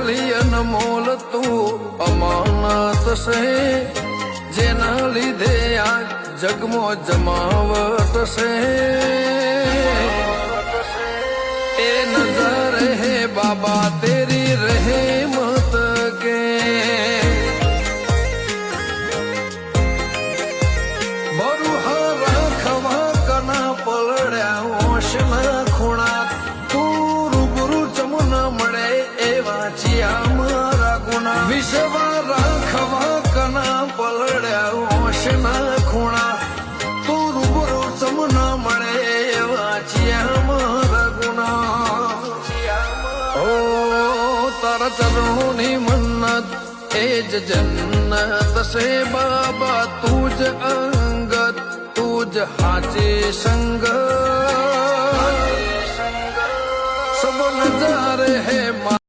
મળેલી અનમોલ તું અમાનત છે, જેના લીધે આ જગમાં જમાવટ છે. એ નજર હે બાબા તેરી રહેમત કે બરુહા રાખવા કના પલડ્યા ઓશના ખૂણા, તું રૂબરૂ ચમન મળે એવા ચિયા મારા ગુના. વિશ્વા રાખવા કના પલડ્યા ઓશના ખૂણા, તું રૂબરૂ ચમન મળે એવા ચિયા મારા ગુના. ઓ તારા ચરણોની મન્નત એ જ જન્નત છે બાબા, તું જ અંગત તું જ હાચી સંગત. સબ નજારે હે